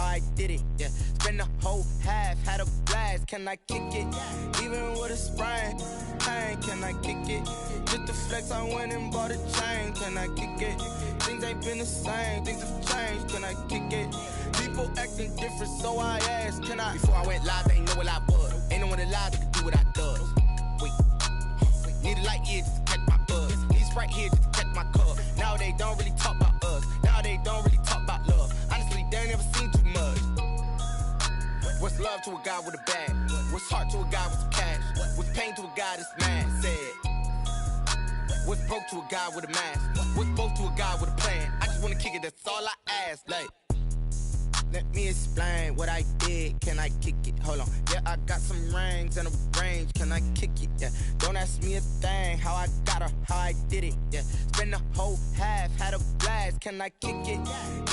I did it, yeah. Spend the whole half, had a blast, can I kick it? Even with a sprain, pain, can I kick it? Just the flex, I went and bought a chain, can I kick it? Things ain't been the same, things have changed, can I kick it? People acting different, so I asked, can I? Before I went live, they ain't know what I was. Ain't no one alive that could do what I does. Wait, need a light here just to catch my buzz. Need Sprite here just to catch my cup. Now they don't really talk about us. Now they don't really talk about love. Honestly, they ain't never seen too much. What's love to a guy with a bag? What's heart to a guy with some cash? What's pain to a guy that's mad? Said. What's broke to a guy with a mask? What's both to a guy with a plan? I just wanna kick it, that's all I ask. Like, let me explain what I did. Can I kick it? Hold on. Yeah, I got some rings and a range. Can I kick it? Yeah. Don't ask me a thing. How I got her, how I did it. Yeah. Spend the whole half, had a blast. Can I kick it?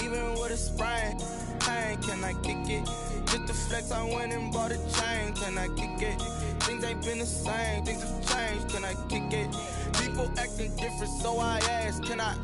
Even with a sprain, pain. Can I kick it? Just the flex, I went and bought a chain. Can I kick it? Things ain't been the same. Things have changed. Can I kick it? People acting different, so I ask. Can I?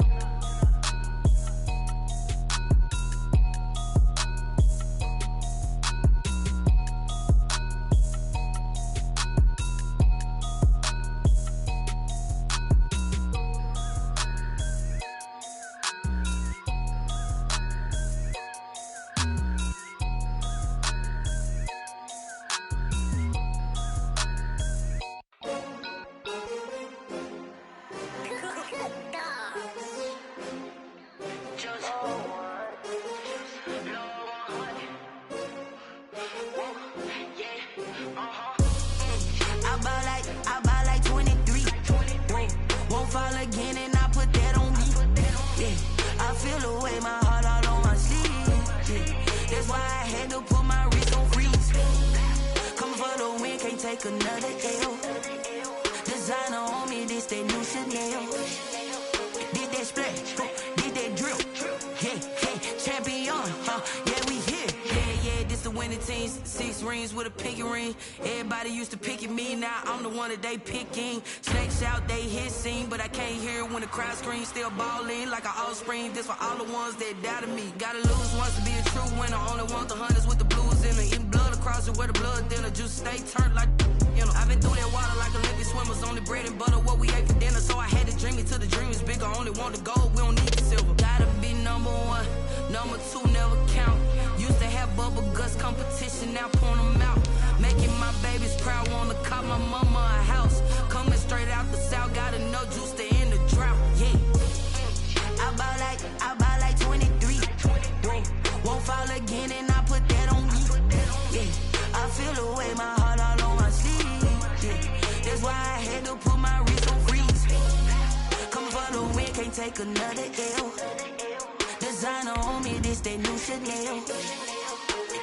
They picking, snakes out, they hissing, but I can't hear when the crowd screams. Still balling like an offspring. This for all the ones that doubted me. Gotta lose once to be a true winner. Only want the hunters with the blues in it. Eating blood across it where the blood dinner. Juice stay turned like, you know. I've been through that water like Olympic swimmers. Only bread and butter what we ate for dinner. So I had to dream it till the dream is bigger. Only want the gold, we don't need the silver. Gotta be number one, number two never count. Used to have bubble guts competition, now point them out. Making my babies proud, wanna call my mama a house. Coming straight out the south, gotta know juice to end the drought. Yeah, I buy like 23. Won't fall again, and I put that on me. Yeah, I feel the way, my heart all on my sleeve. Yeah, that's why I had to put my wrist on freeze. Coming for the win, can't take another L. Designer on me, this that new Chanel.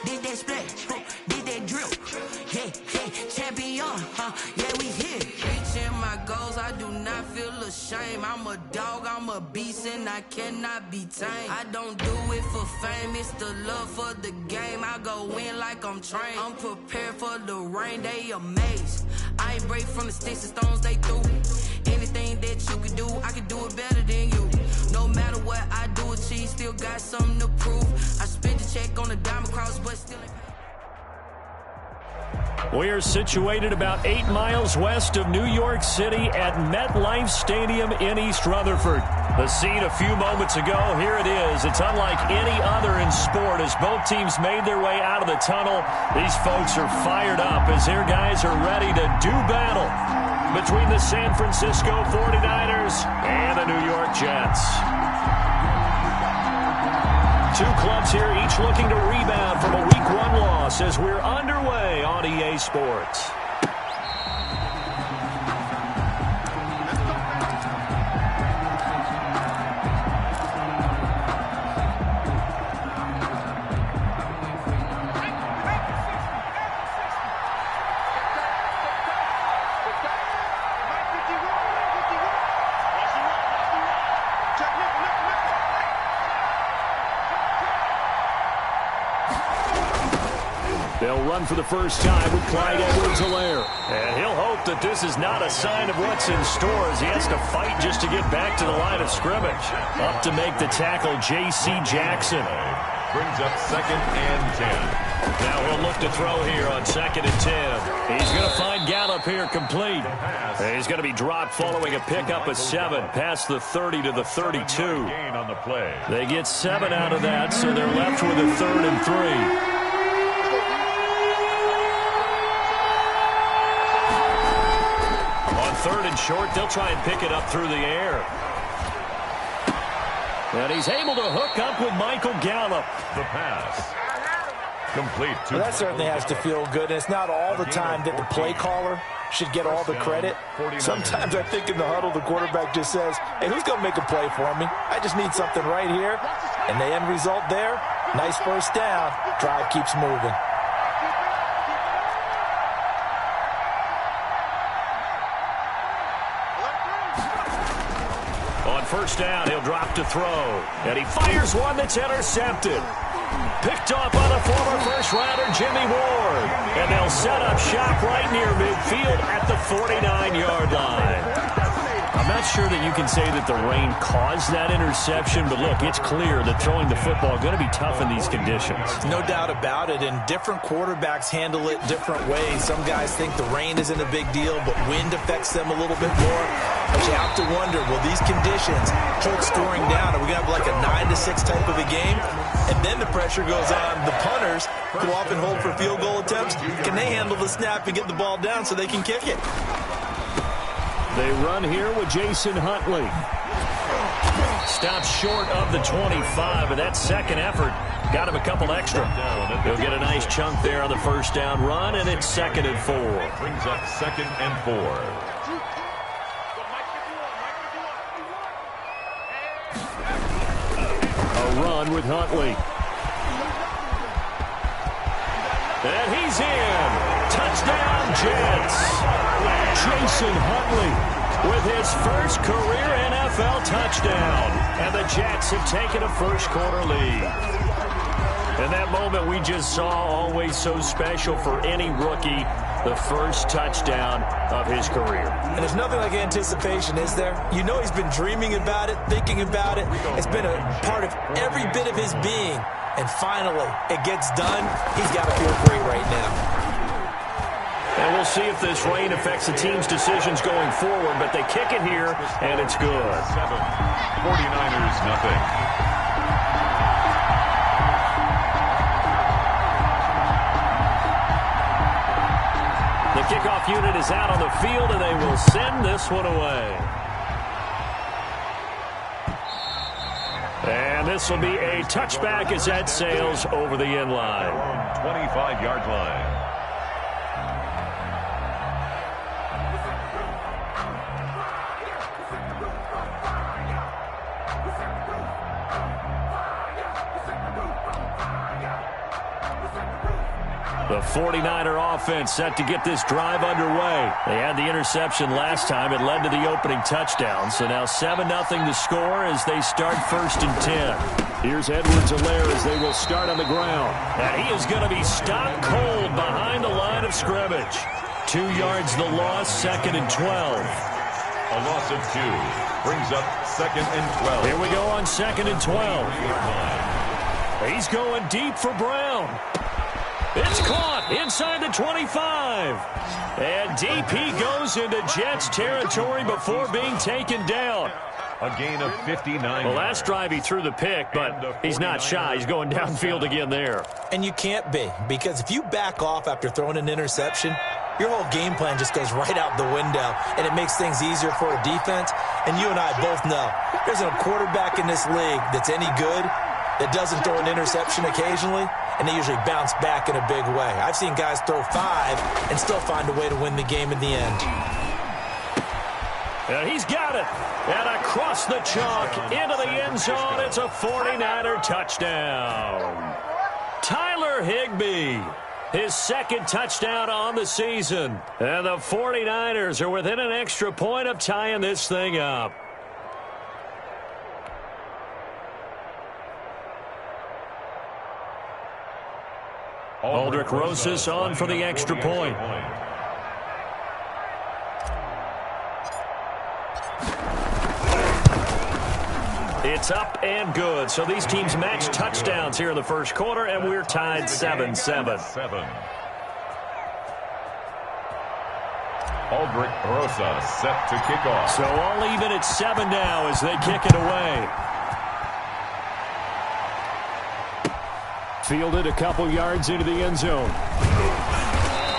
Did that splash, did that drill. Yeah, champion, yeah, we here. Reaching my goals, I do not feel ashamed. I'm a dog, I'm a beast, and I cannot be tamed. I don't do it for fame, it's the love for the game. I go in like I'm trained. I'm prepared for the rain, they amazed. I ain't break from the sticks and stones they threw. Anything that you can do, I can do it better than you. No matter what I do, achieve, still got something to prove. I spent the check on the diamond cross, but still ain't. We are situated about 8 miles west of New York City at MetLife Stadium in East Rutherford. The scene a few moments ago, here it is. It's unlike any other in sport as both teams made their way out of the tunnel. These folks are fired up as their guys are ready to do battle between the San Francisco 49ers and the New York Jets. Two clubs here, each looking to rebound from a Week 1 loss as we're underway on EA Sports. They'll run for the first time with Clyde Edwards-Helaire. And he'll hope that this is not a sign of what's in store as he has to fight just to get back to the line of scrimmage. Up to make the tackle, J.C. Jackson. Brings up 2nd and 10. Now we'll look to throw here on 2nd and 10. He's going to find Gallup here complete. He's going to be dropped following a pickup of 7 past the 30 to the 32. Gain on the play. They get 7 out of that, so they're left with a 3rd and 3. On 3rd and short, they'll try and pick it up through the air. And he's able to hook up with Michael Gallup. The pass. Complete. Well, that certainly has to feel good. And it's not all the time that the play caller should get all the credit. Sometimes I think in the huddle, the quarterback just says, hey, who's going to make a play for me? I just need something right here. And the end result there, nice first down. Drive keeps moving. On first down, he'll drop to throw. And he fires one that's intercepted. Picked off by the former first-rounder Jimmy Ward. And they'll set up shop right near midfield at the 49-yard line. I'm not sure that you can say that the rain caused that interception, but look, it's clear that throwing the football is going to be tough in these conditions. No doubt about it, and different quarterbacks handle it different ways. Some guys think the rain isn't a big deal, but wind affects them a little bit more. But you have to wonder, will these conditions hold scoring down? Are we going to have like a 9-6 type of a game? And then the pressure goes on the punters who often hold for field goal attempts. Can they handle the snap and get the ball down so they can kick it? They run here with Jason Huntley. Stops short of the 25, and that second effort got him a couple extra. He'll get a nice chunk there on the first down run, and it's 2nd and 4. Brings up 2nd and 4. A run with Huntley. And he's in. Touchdown, Jets. Jason Huntley with his first career NFL touchdown. And the Jets have taken a first-quarter lead. And that moment we just saw, always so special for any rookie, the first touchdown of his career. And there's nothing like anticipation, is there? You know he's been dreaming about it, thinking about it. It's been a part of every bit of his being. And finally, it gets done. He's got to feel great right now. And we'll see if this rain affects the team's decisions going forward, but they kick it here, and it's good. 49ers, nothing. The kickoff unit is out on the field, and they will send this one away. And this will be a touchback as that sails over the end line. 25-yard line. The 49er offense set to get this drive underway. They had the interception last time. It led to the opening touchdown. So now 7-0 the score as they start 1st and 10. Here's Edwards-Helaire as they will start on the ground. And he is going to be stopped cold behind the line of scrimmage. 2 yards the loss, 2nd and 12. A loss of 2. Brings up 2nd and 12. Here we go on 2nd and 12. He's going deep for Brown. It's caught inside the 25. And DP goes into Jets territory before being taken down. A gain of 59. Well, last drive he threw the pick, but he's not shy. He's going downfield again there. And you can't be, because if you back off after throwing an interception, your whole game plan just goes right out the window, and it makes things easier for a defense. And you and I both know there's a quarterback in this league that's any good that doesn't throw an interception occasionally, and they usually bounce back in a big way. I've seen guys throw 5 and still find a way to win the game in the end. And he's got it. And across the chalk into the end zone, it's a 49er touchdown. Tyler Higbee, his 2nd touchdown on the season. And the 49ers are within an extra point of tying this thing up. Aldrich Rosas on for the extra point. It's up and good. So these teams match touchdowns here in the first quarter, and we're tied 7-7. Aldrich Rosa set to kick off. So all even at 7 now as they kick it away. Fielded a couple yards into the end zone.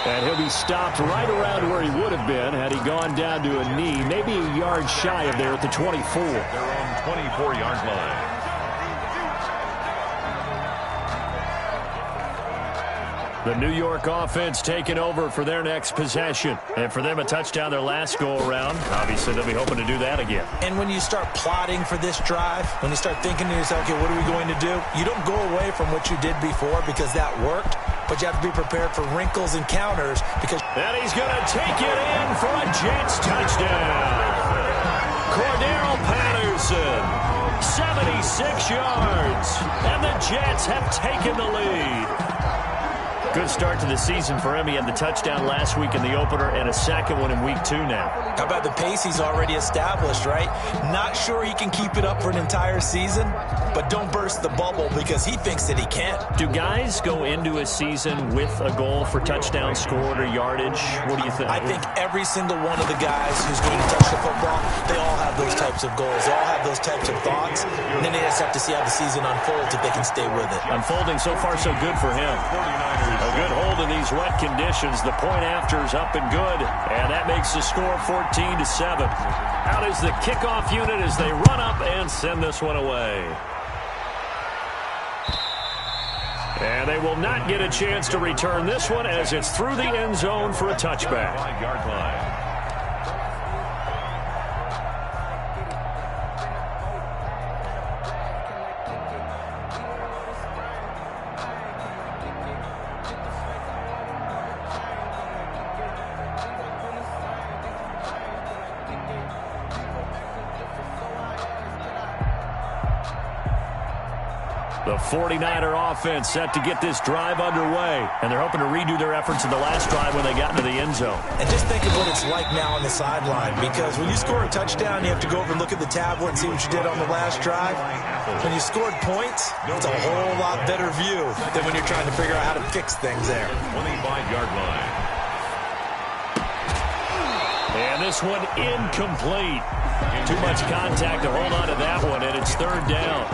And he'll be stopped right around where he would have been had he gone down to a knee, maybe a yard shy of there at the 24. Their own 24-yard line. The New York offense taking over for their next possession. And for them, a touchdown their last go-around. Obviously, they'll be hoping to do that again. And when you start plotting for this drive, when you start thinking to yourself, okay, what are we going to do? You don't go away from what you did before because that worked, but you have to be prepared for wrinkles and counters because... And he's going to take it in for a Jets touchdown. Cordero Patterson, 76 yards. And the Jets have taken the lead. Good start to the season for him. He had the touchdown last week in the opener and a second one in week 2 now. How about the pace he's already established, right? Not sure he can keep it up for an entire season, but don't burst the bubble because he thinks that he can. Do guys go into a season with a goal for touchdown scored or yardage? What do you think? I think every single one of the guys who's going to touch the football, they all have those types of goals. They all have those types of thoughts. And then they just have to see how the season unfolds if they can stay with it. Unfolding so far so good for him. A good hold in these wet conditions. The point after is up and good. And that makes the score 14-7. Out is the kickoff unit as they run up and send this one away. And they will not get a chance to return this one as it's through the end zone for a touchback. 5-yard line. The 49er offense set to get this drive underway. And they're hoping to redo their efforts in the last drive when they got into the end zone. And just think of what it's like now on the sideline, because when you score a touchdown, you have to go over and look at the tablet and see what you did on the last drive. When you scored points, it's a whole lot better view than when you're trying to figure out how to fix things there. 25-yard line. And this one incomplete. Too much contact to hold on to that one, and it's third down.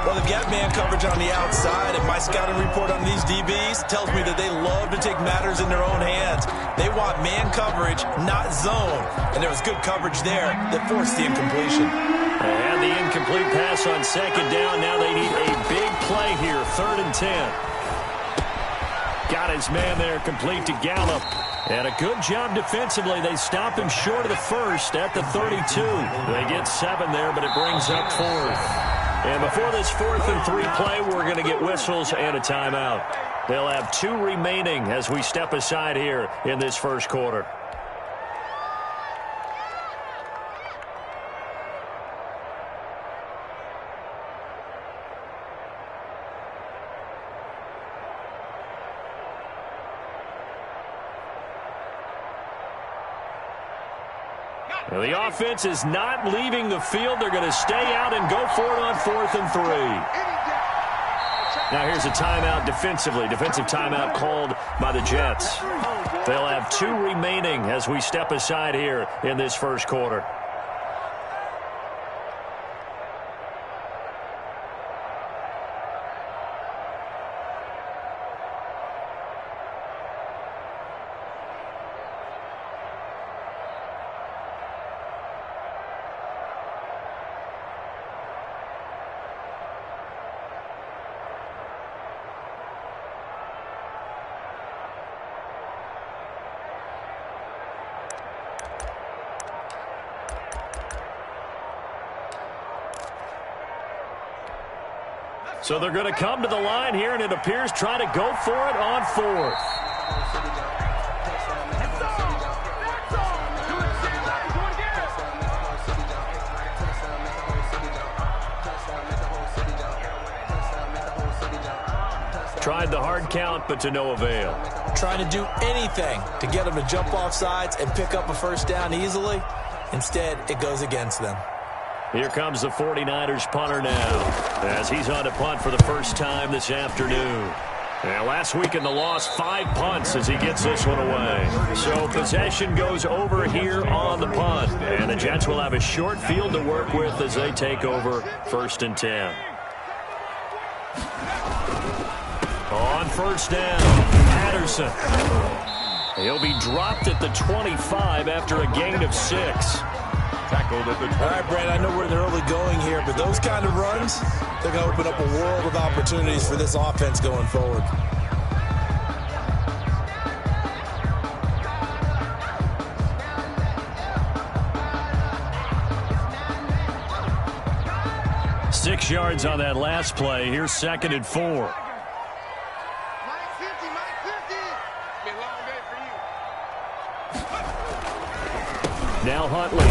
Well, they've got man coverage on the outside, and my scouting report on these DBs tells me that they love to take matters in their own hands. They want man coverage, not zone. And there was good coverage there that forced the incompletion. They had the incomplete pass on second down. Now they need a big play here, 3rd and 10. Got his man there, complete to Gallup. And a good job defensively. They stop him short of the first at the 32. They get 7 there, but it brings up 4th. And before this 4th and 3 play, we're going to get whistles and a timeout. They'll have 2 remaining as we step aside here in this first quarter. Well, the offense is not leaving the field. They're going to stay out and go for it on 4th and 3. Now here's a timeout defensively. Defensive timeout called by the Jets. They'll have 2 remaining as we step aside here in this first quarter. So they're going to come to the line here, and it appears try to go for it on 4th. Tried the hard count, but to no avail. Trying to do anything to get them to jump off sides and pick up a first down easily. Instead, it goes against them. Here comes the 49ers punter now, as he's on to punt for the first time this afternoon. And last week in the loss, 5 punts as he gets this one away. So possession goes over here on the punt. And the Jets will have a short field to work with as they take over 1st and 10. On first down, Patterson. He'll be dropped at the 25 after a gain of 6. Tackled at the 20. All right, Brad, I know we're in the early going here, but those kind of runs, they're going to open up a world of opportunities for this offense going forward. Six yards on that last play. Here's 2nd and 4. Now Huntley.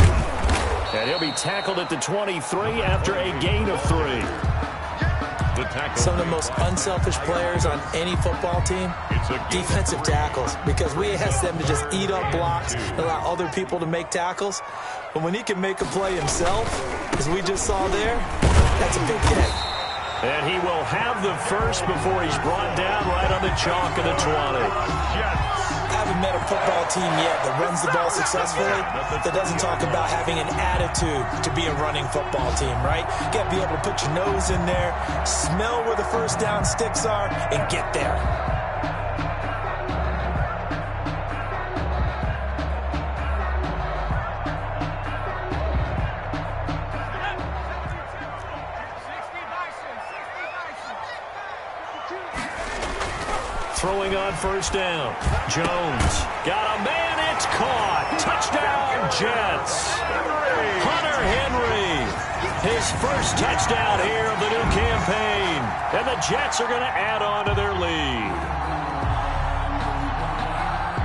And he'll be tackled at the 23 after a gain of 3. Some of the most unselfish players on any football team, defensive tackles, because we ask them to just eat up blocks and allow other people to make tackles. But when he can make a play himself, as we just saw there, that's a big day. And he will have the first before he's brought down right on the chalk of the 20. I haven't met a football team yet that runs the ball successfully that doesn't talk about having an attitude to be a running football team, right? You got to be able to put your nose in there, smell where the first down sticks are, and get there. Throwing on first down. Jones got a man. It's caught. Touchdown, Jets. Hunter Henry. His first touchdown here of the new campaign. And the Jets are going to add on to their lead.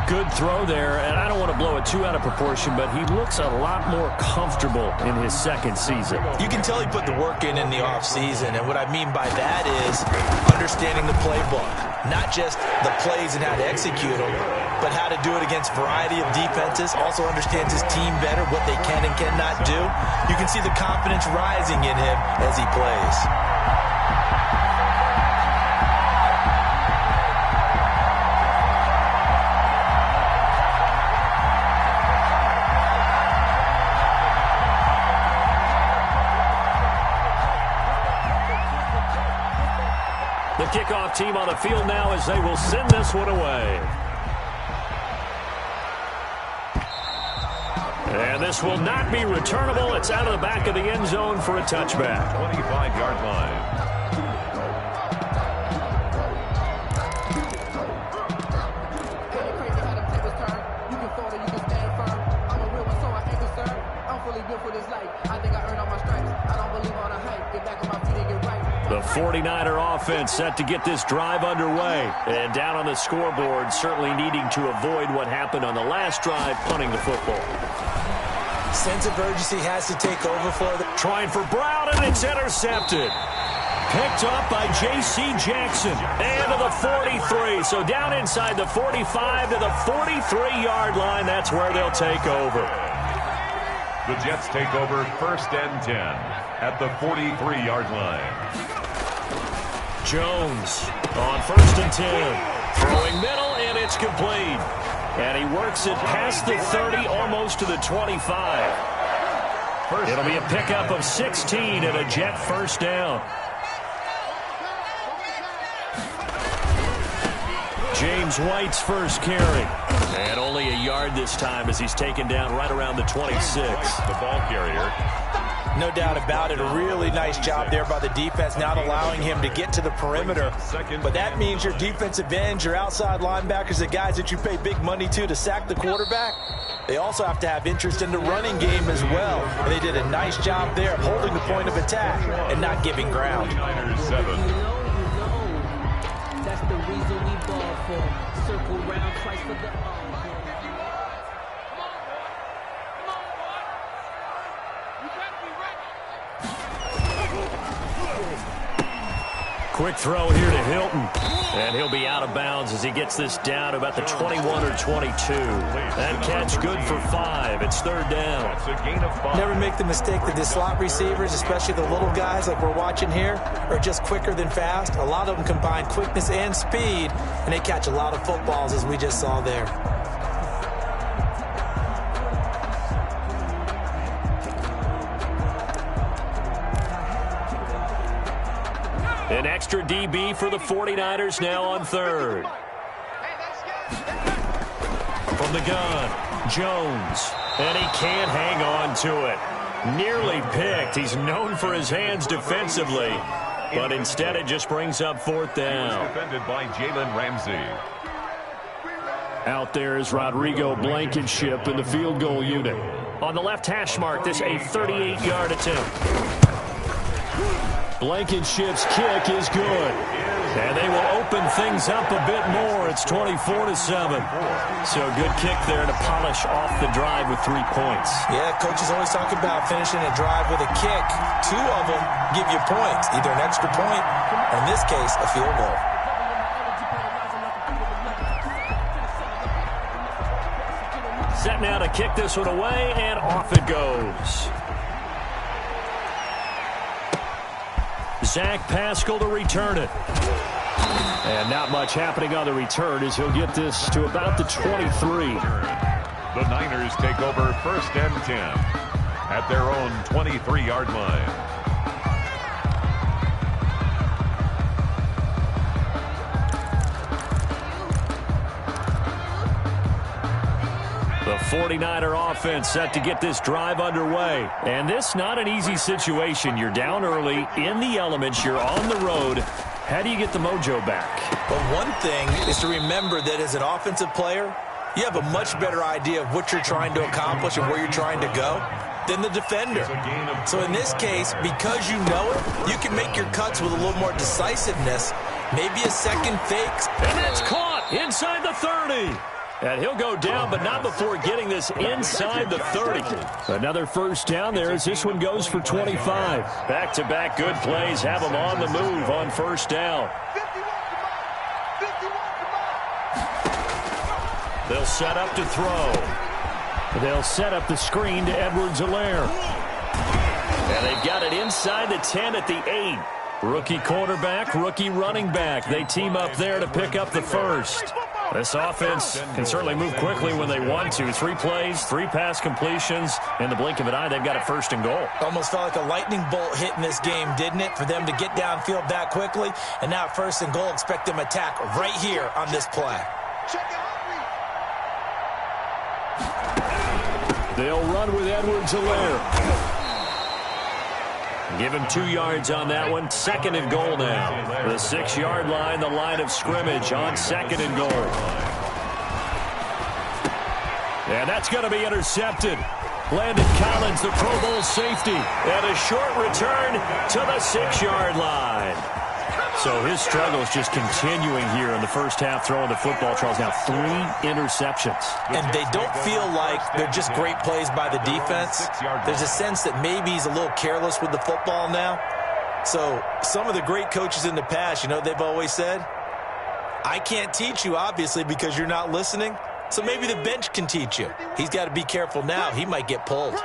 Good throw there, and I don't want to blow it too out of proportion, but he looks a lot more comfortable in his 2nd season. You can tell he put the work in the offseason, and what I mean by that is understanding the playbook. Not just the plays and how to execute them, but how to do it against a variety of defenses. Also understands his team better, what they can and cannot do. You can see the confidence rising in him as he plays. The kickoff team on the field now as they will send this one away. And this will not be returnable. It's out of the back of the end zone for a touchback. 25-yard line. The 49er offense set to get this drive underway. And down on the scoreboard, certainly needing to avoid what happened on the last drive, punting the football. Sense of urgency has to take over for them. Trying for Brown, and it's intercepted. Picked up by J.C. Jackson. And to the 43. So down inside the 45 to the 43-yard line. That's where they'll take over. The Jets take over 1st and 10 at the 43-yard line. Jones on 1st and 10. Throwing middle, and it's complete. And he works it past the 30, almost to the 25. It'll be a pickup of 16 and a Jet first down. James White's first carry. And only a yard this time as he's taken down right around the 26. The ball carrier. No doubt about it. A really nice job there by the defense, not allowing him to get to the perimeter. But that means your defensive ends, your outside linebackers, the guys that you pay big money to sack the quarterback, they also have to have interest in the running game as well. And they did a nice job there of holding the point of attack and not giving ground. 49ers 7. That's the reason we ball for. Circle round twice for the Quick throw here to Hilton. And he'll be out of bounds as he gets this down to about the 21 or 22. That catch good for 5. It's third down. That's a gain of 5. Never make the mistake that the slot receivers, especially the little guys like we're watching here, are just quicker than fast. A lot of them combine quickness and speed, and they catch a lot of footballs, as we just saw there. An extra DB for the 49ers now on third. From the gun, Jones. And he can't hang on to it. Nearly picked. He's known for his hands defensively. But instead it just brings up fourth down. Defended by Jalen Ramsey. Out there is Rodrigo Blankenship in the field goal unit. On the left hash mark, this a 38-yard attempt. Blankenship's kick is good. And they will open things up a bit more. It's 24-7. So a good kick there to polish off the drive with 3 points. Yeah, coaches always talk about finishing a drive with a kick. 2 of them give you points, either an extra point, or in this case, a field goal. Set now to kick this one away, and off it goes. Zach Pascal to return it. And not much happening on the return as he'll get this to about the 23. The Niners take over first and 10 at their own 23-yard line. The 49er offense set to get this drive underway. And this not an easy situation. You're down early, in the elements, you're on the road. How do you get the mojo back? But one thing is to remember that as an offensive player, you have a much better idea of what you're trying to accomplish and where you're trying to go than the defender. So in this case, because you know it, you can make your cuts with a little more decisiveness, maybe a second fake. And that's caught inside the 30. And he'll go down, but not before getting this inside the 30. Another first down there as this one goes for 25. Back-to-back good plays have them on the move on first down. They'll set up to throw. They'll set up the screen to Edwards-Helaire. And they've got it inside the 10 at the 8. Rookie quarterback, rookie running back. They team up there to pick up the first. This offense can certainly move quickly when they want to. 3 plays, 3 pass completions. In the blink of an eye, they've got it first and goal. Almost felt like a lightning bolt hit in this game, didn't it? For them to get downfield that quickly. And now first and goal, expect them to attack right here on this play. They'll run with Edwards-Helaire. Give him 2 yards on that one. Second and goal now. The 6-yard line, the line of scrimmage on second and goal. And that's going to be intercepted. Landon Collins, the Pro Bowl safety. And a short return to the 6-yard line. So his struggle is just continuing here in the first half, throwing the football. Charles, now 3 interceptions. And they don't feel like they're just great plays by the defense. There's a sense that maybe he's a little careless with the football now. So some of the great coaches in the past, you know, they've always said, I can't teach you, obviously, because you're not listening. So maybe the bench can teach you. He's got to be careful now. He might get pulled.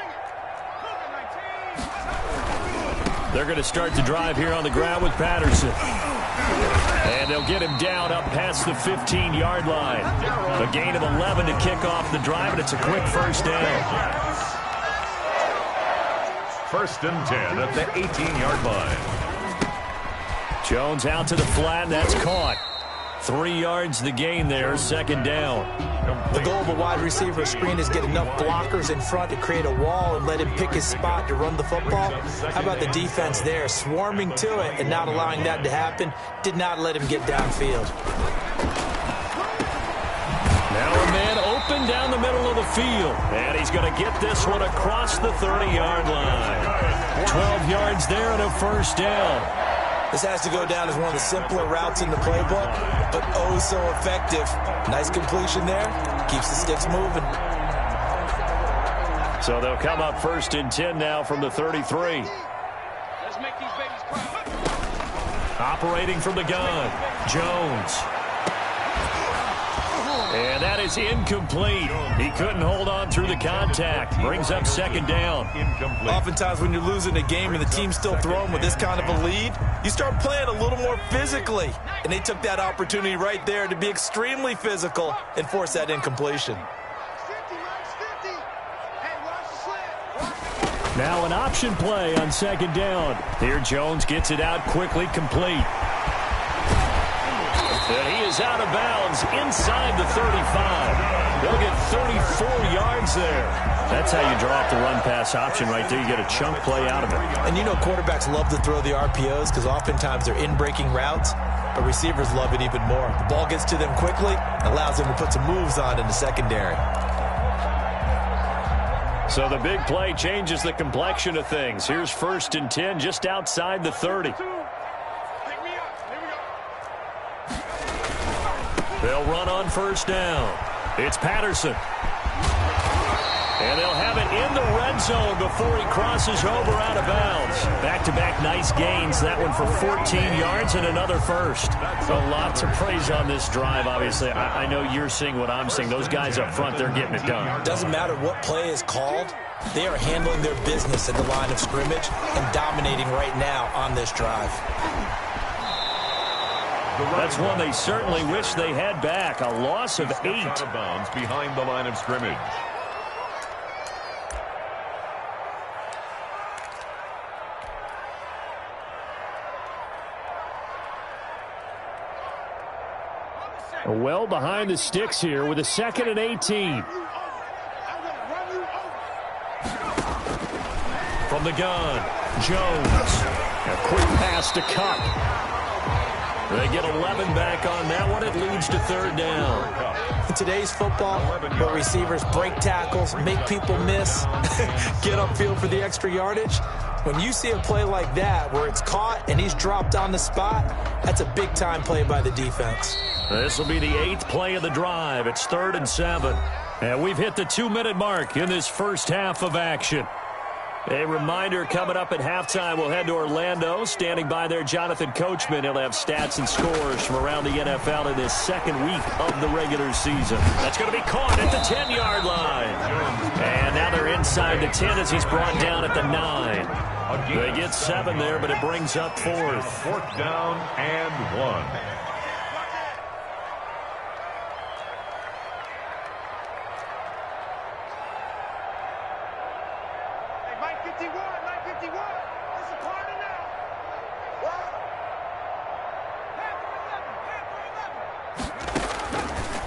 They're going to start the drive here on the ground with Patterson. And they'll get him down up past the 15-yard line. A gain of 11 to kick off the drive, and it's a quick first down. First and 10 at the 18-yard line. Jones out to the flat, and that's caught. 3 yards the gain there, second down. The goal of a wide receiver screen is get enough blockers in front to create a wall and let him pick his spot to run the football. How about the defense there, swarming to it and not allowing that to happen? Did not let him get downfield. Now a man open down the middle of the field. And he's going to get this one across the 30-yard line. 12 yards there and a first down. This has to go down as one of the simpler routes in the playbook, but oh so effective. Nice completion there. Keeps the sticks moving. So they'll come up first and 10 now from the 33. Let's make these babies cry. Operating from the gun, Jones. And that is incomplete. He couldn't hold on through the contact. Brings up second down. Oftentimes when you're losing a game and the team's still throwing with this kind of a lead, you start playing a little more physically. And they took that opportunity right there to be extremely physical and force that incompletion. Now an option play on second down. Here Jones gets it out quickly, complete. And he is out of bounds inside the 35. They'll get 34 yards there. That's how you draw up the run-pass option right there. You get a chunk play out of it. And you know quarterbacks love to throw the RPOs because oftentimes they're in-breaking routes, but receivers love it even more. The ball gets to them quickly, allows them to put some moves on in the secondary. So the big play changes the complexion of things. Here's 1st and 10 just outside the 30. They'll run on 1st down. It's Patterson. And they'll have it in the red zone before he crosses over out of bounds. Back-to-back nice gains. That one for 14 yards and another first. A lot to praise on this drive, obviously. I know you're seeing what I'm seeing. Those guys up front, they're getting it done. Doesn't matter what play is called. They are handling their business at the line of scrimmage and dominating right now on this drive. That's one they certainly wish they had back. A loss of 8. Out of bounds behind the line of scrimmage. Well behind the sticks here with a 2nd and 18. From the gun, Jones. A quick pass to Cup. They get 11 back on that one. It leads to 3rd down. In today's football, where receivers break tackles, make people miss, get upfield for the extra yardage, when you see a play like that where it's caught and he's dropped on the spot, that's a big-time play by the defense. This will be the 8th play of the drive. It's 3rd and 7. And we've hit the 2-minute mark in this first half of action. A reminder, coming up at halftime, we'll head to Orlando. Standing by there, Jonathan Coachman. He'll have stats and scores from around the NFL in this 2nd week of the regular season. That's going to be caught at the 10-yard line. And now they're inside the 10 as he's brought down at the 9. They get 7 there, but it brings up 4th. 4th down and 1.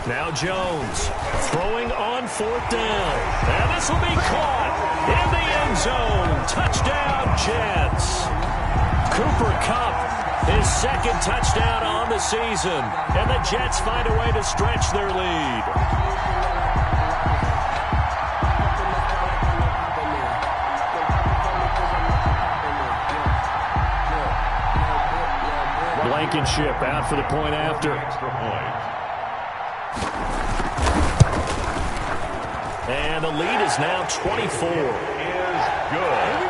Now Jones throwing on 4th down. And this will be caught in the end zone. Touchdown, Jets. Cooper Kupp, his 2nd touchdown on the season. And the Jets find a way to stretch their lead. Blankenship out for the point after. Extra point. And the lead is now 24. Is good.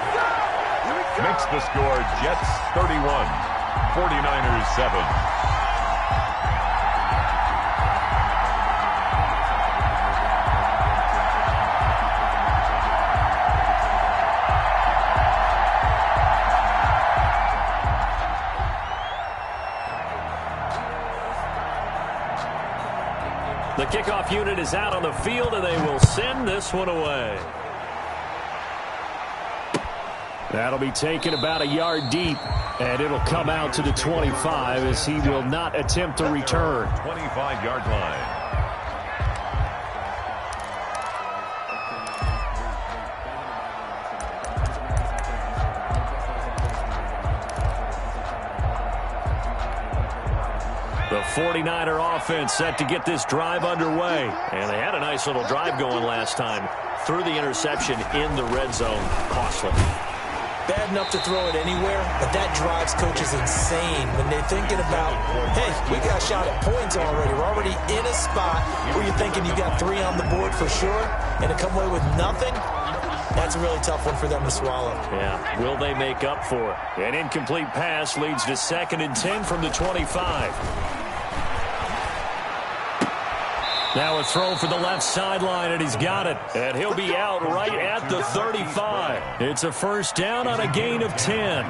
Makes the score Jets 31, 49ers 7. The kickoff unit is out on the field, and they will send this one away. That'll be taken about a yard deep, and it'll come out to the 25 as he will not attempt to return. 25-yard line. The 49er offense set to get this drive underway. And they had a nice little drive going last time. Threw the interception in the red zone. Costly. Bad enough to throw it anywhere, but that drives coaches insane when they're thinking about, hey, we got a shot at points already. We're already in a spot where you're thinking you got 3 on the board for sure, and to come away with nothing, That's a really tough one for them to swallow. Yeah, will they make up for it? An incomplete pass leads to 2nd and 10 from the 25. Now a throw for the left sideline, and he's got it. And he'll be out right at the 35. It's a first down on a gain of 10.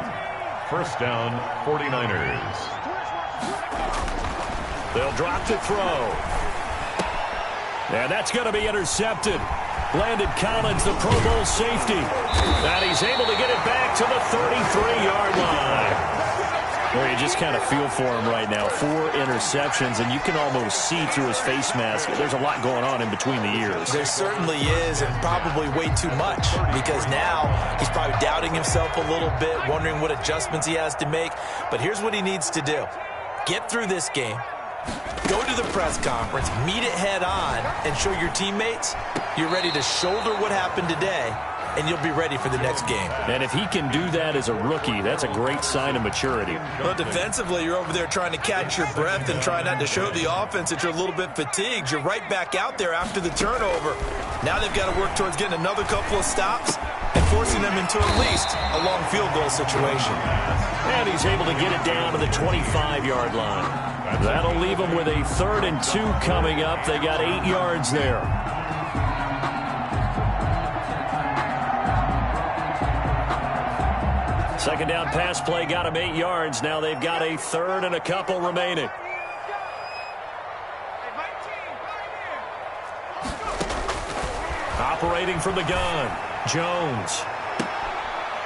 First down, 49ers. They'll drop to throw. And that's going to be intercepted. Landon Collins, the Pro Bowl safety. And he's able to get it back to the 33-yard line. Well, you just kind of feel for him right now. 4 interceptions, and you can almost see through his face mask. There's a lot going on in between the ears. There certainly is, and probably way too much, because now he's probably doubting himself a little bit, wondering what adjustments he has to make. But here's what he needs to do. Get through this game. Go to the press conference, meet it head on, and show your teammates you're ready to shoulder what happened today, and you'll be ready for the next game. And if he can do that as a rookie, that's a great sign of maturity. Well, defensively, you're over there trying to catch your breath and try not to show the offense that you're a little bit fatigued. You're right back out there after the turnover. Now they've got to work towards getting another couple of stops and forcing them into at least a long field goal situation. And he's able to get it down to the 25-yard line. That'll leave them with a 3rd and 2 coming up. They got 8 yards there. Second down pass play got him 8 yards. Now they've got a 3rd and a couple remaining. Operating from the gun, Jones.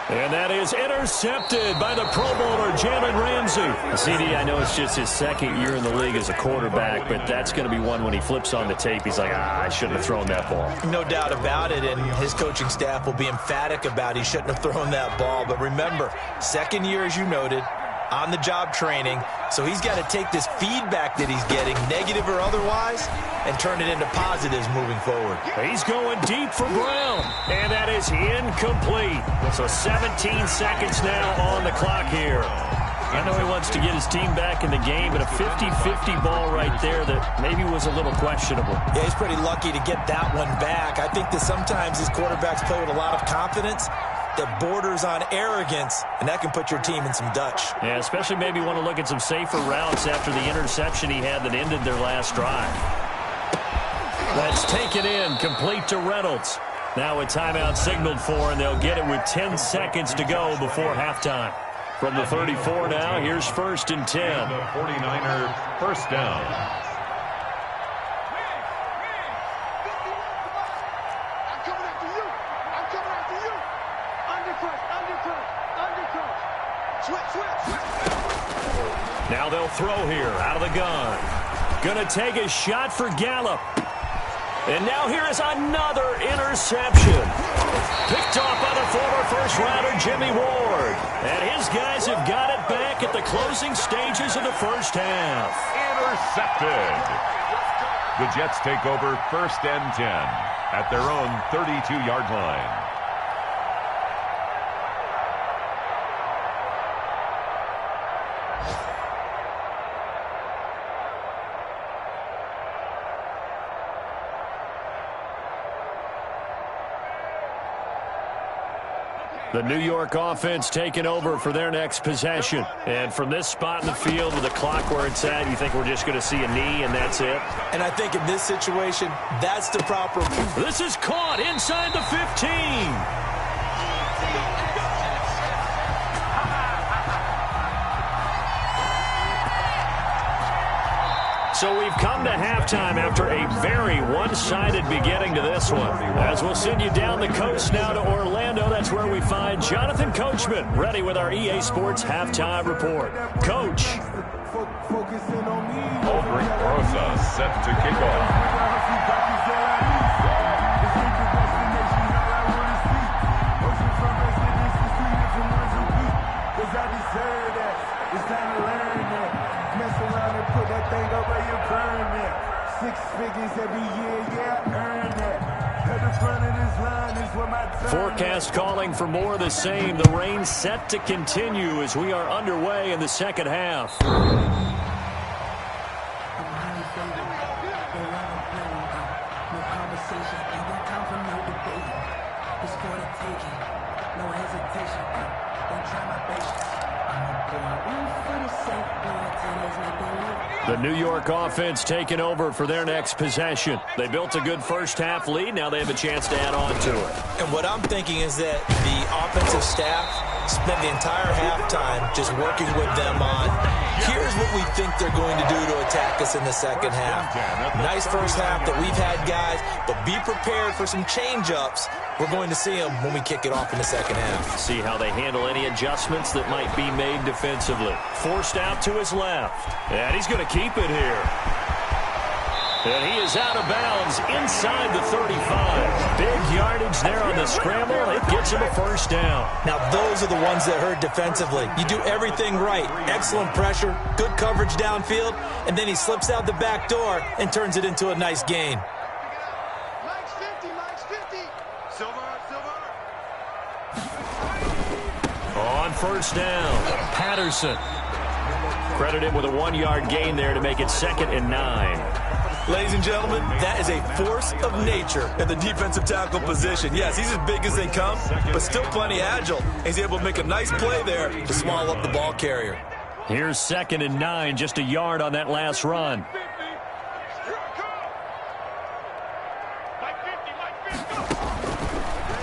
And that is intercepted by the Pro Bowler, Jalen Ramsey. CD, I know it's just his 2nd year in the league as a quarterback, but that's going to be one when he flips on the tape. He's like, I shouldn't have thrown that ball. No doubt about it, and his coaching staff will be emphatic about he shouldn't have thrown that ball. But remember, 2nd year, as you noted, on-the-job training, so he's got to take this feedback that he's getting, negative or otherwise, and turn it into positives moving forward. He's going deep for Brown, and that is incomplete. So 17 seconds now on the clock here. I know he wants to get his team back in the game, but a 50-50 ball right there that maybe was a little questionable. Yeah, he's pretty lucky to get that one back. I think that sometimes these quarterbacks play with a lot of confidence that borders on arrogance, and that can put your team in some Dutch. Yeah, especially maybe want to look at some safer routes after the interception he had that ended their last drive. That's taken in, complete to Reynolds. Now a timeout signaled for, and they'll get it with 10 seconds to go before halftime. From the 34 now, here's 1st and 10. The 49er first down. Now they'll throw here out of the gun. Gonna take a shot for Gallup. And now here is another interception. Picked off by the former first-rounder Jimmy Ward. And his guys have got it back at the closing stages of the first half. Intercepted. The Jets take over 1st and 10 at their own 32-yard line. The New York offense taking over for their next possession. And from this spot in the field with the clock where it's at, you think we're just going to see a knee and that's it? And I think in this situation, that's the proper... This is caught inside the 15. So we've come to halftime after a very one-sided beginning to this one. As we'll send you down the coast now to Orlando, that's where we find Jonathan Coachman, ready with our EA Sports Halftime Report. Coach. Aldrich Rosa set to kick off. Forecast calling for more of the same. The rain set to continue as we are underway in the second half. It's for the taking. No hesitation. Don't try my patience. The New York offense taking over for their next possession. They built a good first-half lead. Now they have a chance to add on to it. And what I'm thinking is that the offensive staff spent the entire halftime just working with them on, here's what we think they're going to do to attack us in the second half. Nice first half that we've had, guys, but be prepared for some change-ups. We're going to see them when we kick it off in the second half. See how they handle any adjustments that might be made defensively. Forced out to his left. And he's going to keep it here. And he is out of bounds inside the 35. Big yardage there on the scramble. It gets him a first down. Now, those are the ones that hurt defensively. You do everything right. Excellent pressure, good coverage downfield, and then he slips out the back door and turns it into a nice gain. On first down, Patterson. Credit him with a 1-yard gain there to make it 2nd and 9. Ladies and gentlemen, that is a force of nature at the defensive tackle position. Yes, he's as big as they come, but still plenty agile. He's able to make a nice play there to swallow up the ball carrier. Here's 2nd and 9, just a yard on that last run.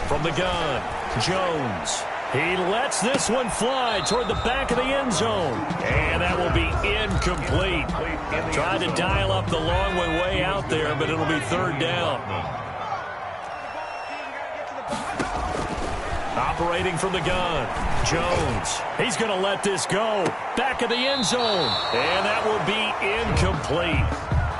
From the gun, Jones. He lets this one fly toward the back of the end zone. And that will be incomplete. Tried to dial up the long one way out there, but it'll be 3rd down. Operating from the gun, Jones. He's going to let this go. Back of the end zone. And that will be incomplete.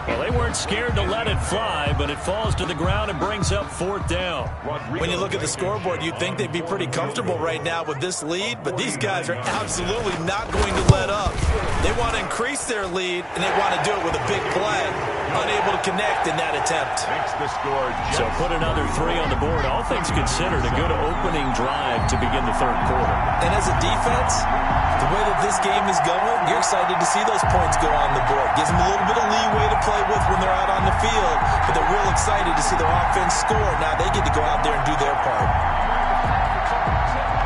Well, they weren't scared to let it fly, but it falls to the ground and brings up 4th down. When you look at the scoreboard, you'd think they'd be pretty comfortable right now with this lead, but these guys are absolutely not going to let up. They want to increase their lead, and they want to do it with a big play. Unable to connect in that attempt. So put another 3 on the board. All things considered, a good opening drive to begin the 3rd quarter. And as a defense, the way that this game is going, you're excited to see those points go on the board. Gives them a little bit of leeway to play with when they're out on the field, but they're real excited to see their offense score. Now they get to go out there and do their part.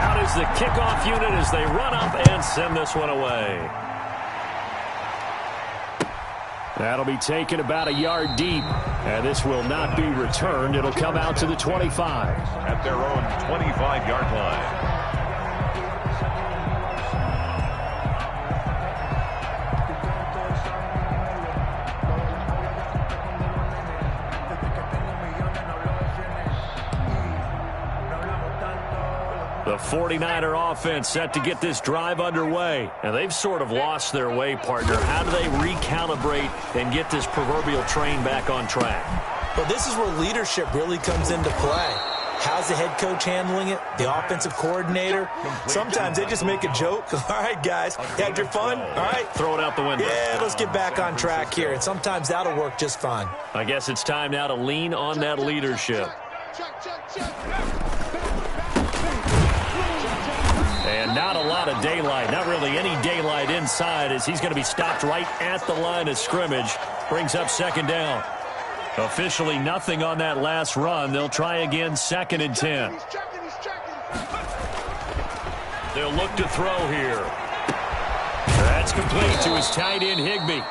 Out is the kickoff unit as they run up and send this one away. That'll be taken about a yard deep, and this will not be returned. It'll come out to the 25. At their own 25-yard line. The 49er offense set to get this drive underway. And they've sort of lost their way, partner. How do they recalibrate and get this proverbial train back on track? Well, this is where leadership really comes into play. How's the head coach handling it? The offensive coordinator? Sometimes they just make a joke. All right, guys, had your fun? All right. Throw it out the window. Yeah, let's get back on track here. And sometimes that'll work just fine. I guess it's time now to lean on that leadership. And not a lot of daylight, not really any daylight inside, as he's going to be stopped right at the line of scrimmage. Brings up 2nd down. Officially nothing on that last run. They'll try again, 2nd and 10. They'll look to throw here. That's complete to his tight end, Higbee.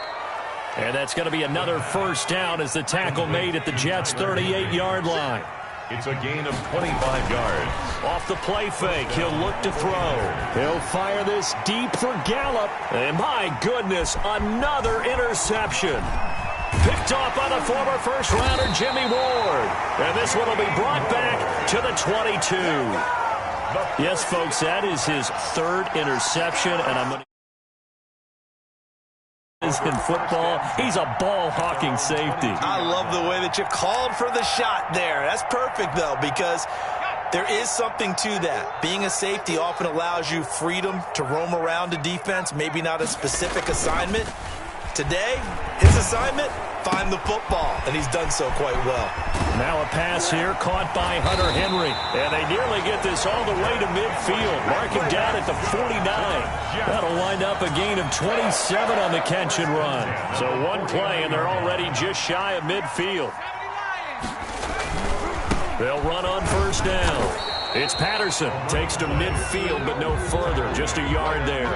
And that's going to be another first down as the tackle made at the Jets' 38-yard line. It's a gain of 25 yards. Off the play fake, he'll look to throw. He'll fire this deep for Gallup. And my goodness, another interception. Picked off by the former first-rounder Jimmy Ward. And this one will be brought back to the 22. Yes, folks, that is his 3rd interception, and I'm going to in football. He's a ball-hawking safety. I love the way that you called for the shot there. That's perfect, though, because there is something to that. Being a safety often allows you freedom to roam around a defense, maybe not a specific assignment. Today, his assignment, find the football, and he's done so quite well. Now a pass here caught by Hunter Henry, and they nearly get this all the way to midfield. Mark him down at the 49. That'll wind up a gain of 27 on the catch and run. So one play, and they're already just shy of midfield. They'll run on first down. It's Patterson. Takes to midfield, but no further. Just a yard there.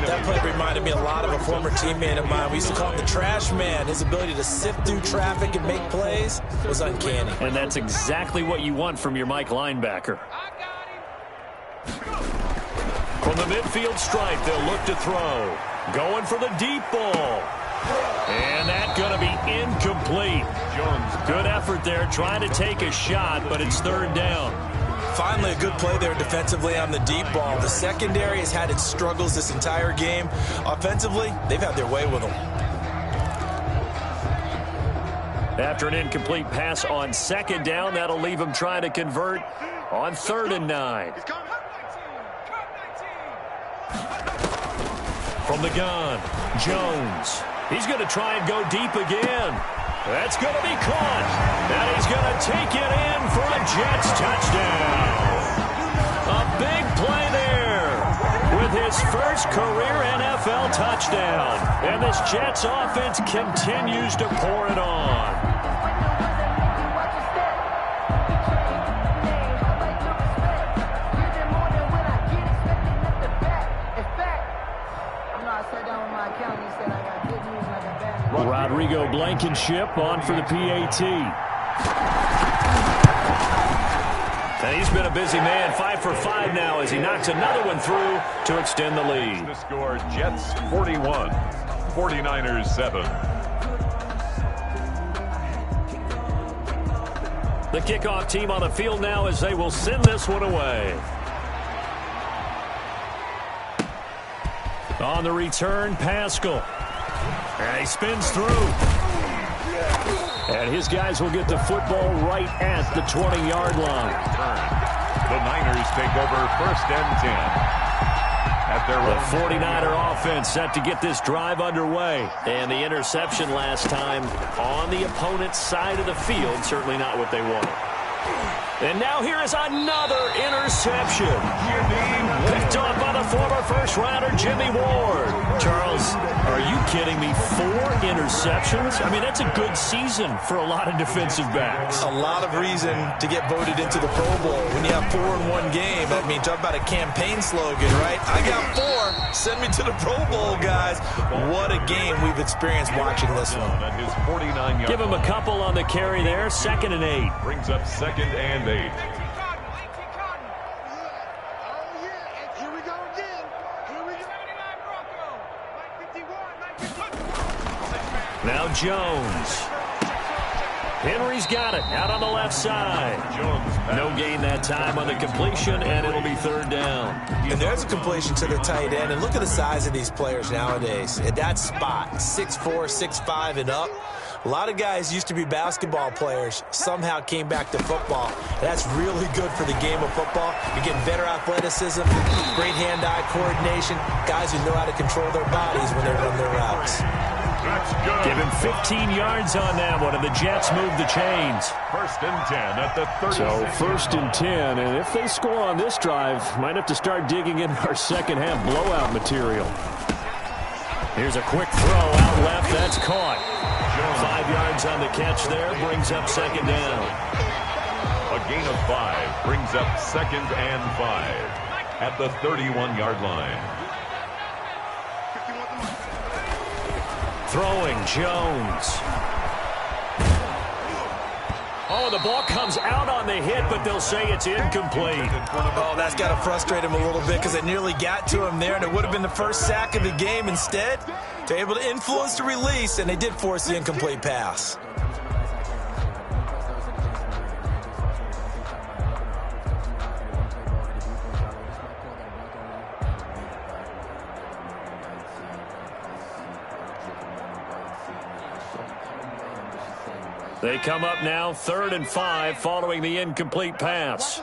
That play reminded me a lot of a former teammate of mine. We used to call him the trash man. His ability to sift through traffic and make plays was uncanny. And that's exactly what you want from your Mike linebacker. From the midfield stripe, they'll look to throw. Going for the deep ball. And that's going to be incomplete. Good effort there, trying to take a shot, but it's third down. Finally, a good play there defensively on the deep ball. The secondary has had its struggles this entire game. Offensively, they've had their way with them. After an incomplete pass on second down, that'll leave them trying to convert on 3rd and 9. From the gun, Jones. He's going to try and go deep again. That's going to be caught. And he's going to take it in for a Jets touchdown. A big play there with his first career NFL touchdown. And this Jets offense continues to pour it on. Rodrigo Blankenship on for the PAT. And he's been a busy man, 5 for 5 now as he knocks another one through to extend the lead. The score, Jets 41, 49ers 7. The kickoff team on the field now as they will send this one away. On the return, Pascal. And he spins through. And his guys will get the football right at the 20-yard line. The Niners take over 1st and 10. At their The 49er offense set to get this drive underway. And the interception last time on the opponent's side of the field, certainly not what they wanted. And now here is another interception. Picked off by the former first-rounder Jimmy Ward. Charles, are you kidding me? 4 interceptions? I mean, that's a good season for a lot of defensive backs. A lot of reason to get voted into the Pro Bowl when you have 4 in one game. I mean, talk about a campaign slogan, right? I got 4. Send me to the Pro Bowl, guys. What a game we've experienced watching this one. At his 49-yard Give him a couple on the carry there. 2nd and 8. brings up 2nd and 8. Now Jones. Henry's got it out on the left side. No gain that time on the completion, and it'll be 3rd down. And there's a completion to the tight end. And look at the size of these players nowadays. At that spot, 6'4", 6'5", and up. A lot of guys used to be basketball players, somehow came back to football. That's really good for the game of football. You're getting better athleticism, great hand-eye coordination, guys who know how to control their bodies when they run their routes. That's good. Give him 15 yards on that one, and the Jets move the chains. 1st and 10 at the 36. So 1st and 10, and if they score on this drive, might have to start digging in our second-half blowout material. Here's a quick throw out left. That's caught. 5 yards on the catch there. Brings up 2nd down. A gain of 5 brings up 2nd and 5 at the 31-yard line. Throwing, Jones. Oh, the ball comes out on the hit, but they'll say it's incomplete. Oh, that's got to frustrate him a little bit because they nearly got to him there, and it would have been the first sack of the game. Instead, they're able to influence the release, and they did force the incomplete pass. They come up now 3rd and 5 following the incomplete pass.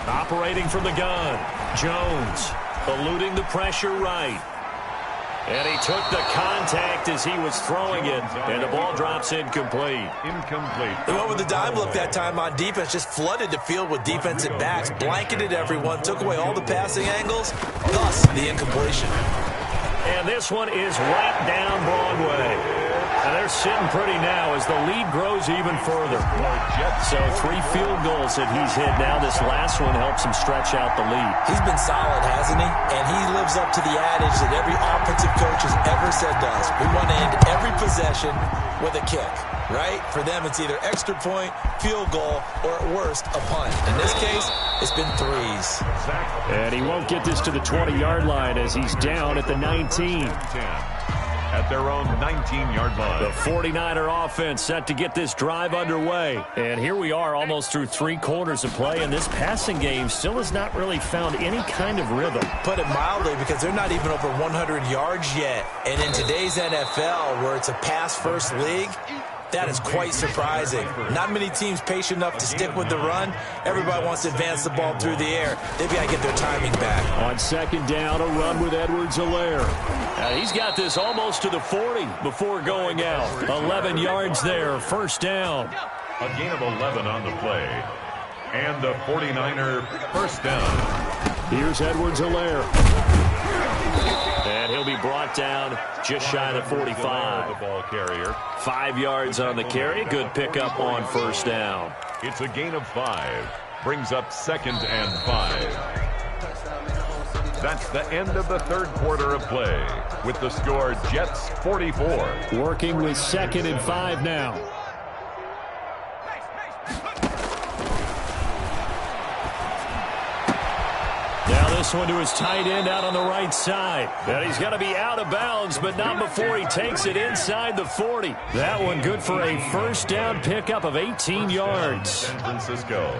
Operating from the gun. Jones eluding the pressure right. And he took the contact as he was throwing it, and the ball drops incomplete. They went with the dime look that time on defense, just flooded the field with defensive backs, blanketed everyone, took away all the passing angles, thus the incompletion. And this one is right down Broadway. And they're sitting pretty now as the lead grows even further. So 3 field goals that he's hit now. This last one helps him stretch out the lead. He's been solid, hasn't he? And he lives up to the adage that every offensive coach has ever said to us. We want to end every possession with a kick, right? For them, it's either extra point, field goal, or at worst, a punt. In this case, it's been 3s. And he won't get this to the 20-yard line as he's down at the 19. At their own 19-yard line. The 49er offense set to get this drive underway. And here we are almost through 3 quarters of play, and this passing game still has not really found any kind of rhythm. Put it mildly, because they're not even over 100 yards yet. And in today's NFL, where it's a pass-first league, that is quite surprising. Not many teams patient enough to stick with the run. Everybody wants to advance the ball through the air. They've got to get their timing back. On 2nd down, a run with Edwards-Helaire. He's got this almost to the 40 before going out. 11 yards there, 1st down. A gain of 11 on the play. And the 49er 1st down. Here's Edwards-Helaire. And he'll be brought down just shy of the 45. The ball carrier. 5 yards on the carry. Good pickup on 1st down. It's a gain of 5. Brings up 2nd and 5. That's the end of the 3rd quarter of play. With the score, Jets 44. Working with 2nd and 5 now. Now this one to his tight end out on the right side. And he's going to be out of bounds, but not before he takes it inside the 40. That one good for a 1st down pickup of 18 yards. San Francisco.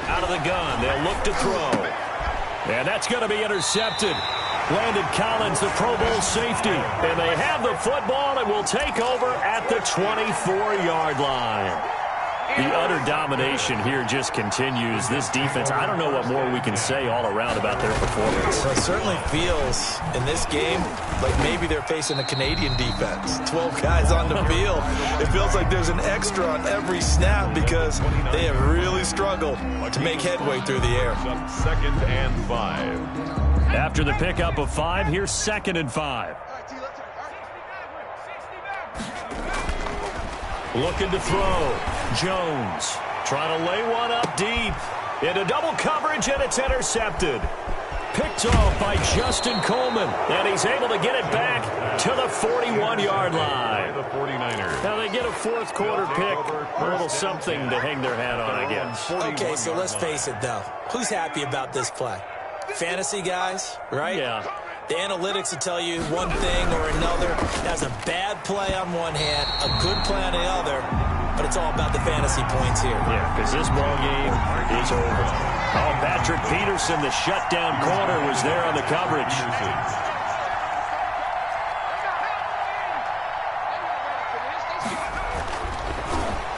Out of the gun, they'll look to throw. And that's going to be intercepted. Landon Collins, the Pro Bowl safety. And they have the football and will take over at the 24-yard line. The utter domination here just continues. This defense, I don't know what more we can say all around about their performance. Well, it certainly feels in this game like maybe they're facing a Canadian defense. 12 guys on the field. It feels like there's an extra on every snap because they have really struggled to make headway through the air. 2nd and 5. After the pickup of 5, here's 2nd and 5. Looking to throw. Jones trying to lay one up deep. Into double coverage, and it's intercepted. Picked off by Justin Coleman. And he's able to get it back to the 41-yard line. The 49ers. Now they get a 4th quarter pick. A little something to hang their hat on, I guess. Okay, so let's face it, though. Who's happy about this play? Fantasy guys, right? Yeah. The analytics will tell you one thing or another. That's a bad play on one hand, a good play on the other, but it's all about the fantasy points here. Yeah, because this ball game is over. Oh, Patrick Peterson, the shutdown corner, was there on the coverage.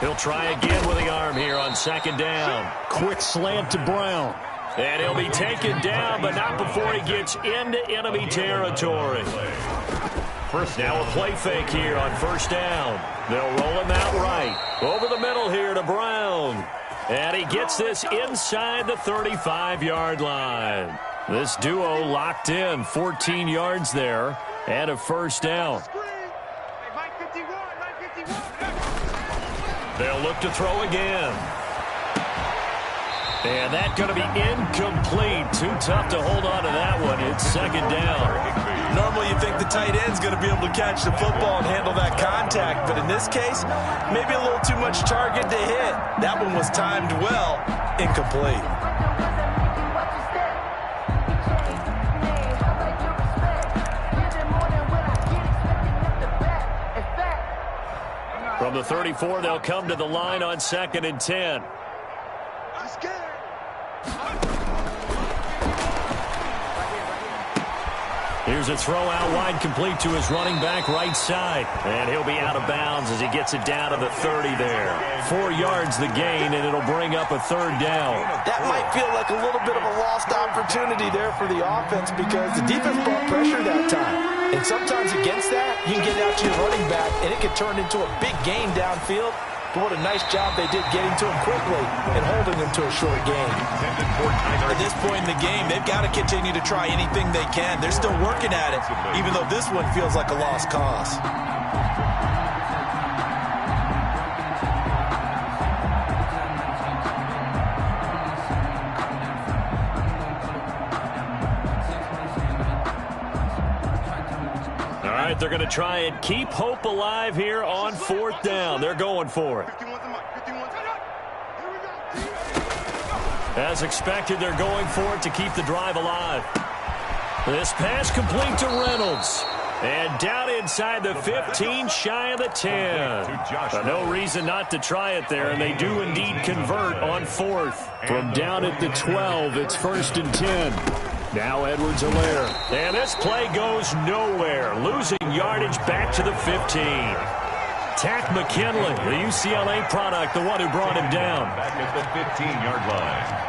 He'll try again with the arm here on 2nd down. Quick slant to Brown. And he'll be taken down, but not before he gets into enemy territory. Now a play fake here on 1st down. They'll roll him out right. Over the middle here to Brown. And he gets this inside the 35-yard line. This duo locked in, 14 yards there, and a 1st down. They'll look to throw again. And that's going to be incomplete. Too tough to hold on to that one. It's 2nd down. Normally you think the tight end's going to be able to catch the football and handle that contact, but in this case, maybe a little too much target to hit. That one was timed well. Incomplete. From the 34, they'll come to the line on 2nd and 10. Here's a throw out wide, complete to his running back right side. And he'll be out of bounds as he gets it down to the 30 there. 4 yards the gain, and it'll bring up a 3rd down. That might feel like a little bit of a lost opportunity there for the offense because the defense brought pressure that time. And sometimes against that, you can get out to your running back, and it can turn into a big gain downfield. but what a nice job they did getting to him quickly and holding him to a short gain. At this point in the game, they've got to continue to try anything they can. They're still working at it, even though this one feels like a lost cause. All right, they're going to try and keep hope alive here on 4th down. They're going for it. As expected, they're going for it to keep the drive alive. This pass complete to Reynolds. And down inside the 15, shy of the 10. No reason not to try it there, and they do indeed convert on 4th. From down at the 12, it's 1st and 10. Now Edwards-Helaire. And this play goes nowhere. Losing yardage back to the 15. Tack McKinley, the UCLA product, the one who brought him down. Back at the 15-yard line.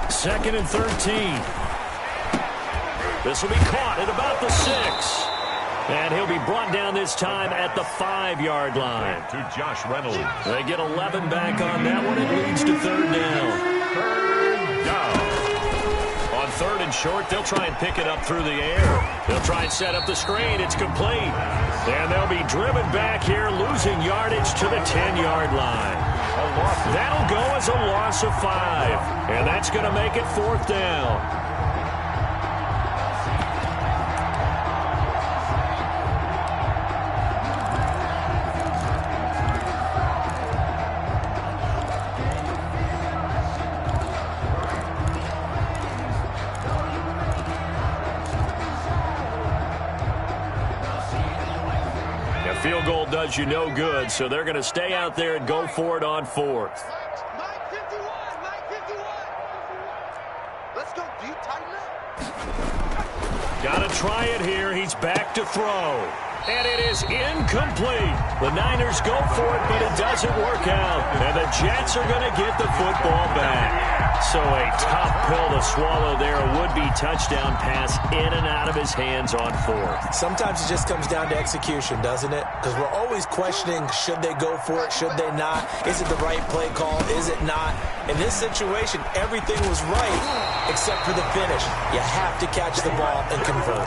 2nd and 13. This will be caught at about the 6. And he'll be brought down this time at the 5-yard line. To Josh Reynolds. They get 11 back on that one. It leads to 3rd down. 3rd down. On 3rd and short, they'll try and pick it up through the air. They'll try and set up the screen. It's complete. And they'll be driven back here, losing yardage to the 10-yard line. That'll go as a loss of 5. And that's going to make it 4th down. Field goal does you no good, so they're going to stay out there and go for it on 4th. Let's go, dude. Tighten up. Got to try it here. He's back to throw. And it is incomplete. The Niners go for it, but it doesn't work out. And the Jets are going to get the football back. So a tough pill to swallow there. A would-be touchdown pass in and out of his hands on 4th. Sometimes it just comes down to execution, doesn't it? Because we're always questioning, should they go for it, should they not? Is it the right play call, is it not? In this situation, everything was right except for the finish. You have to catch the ball and convert.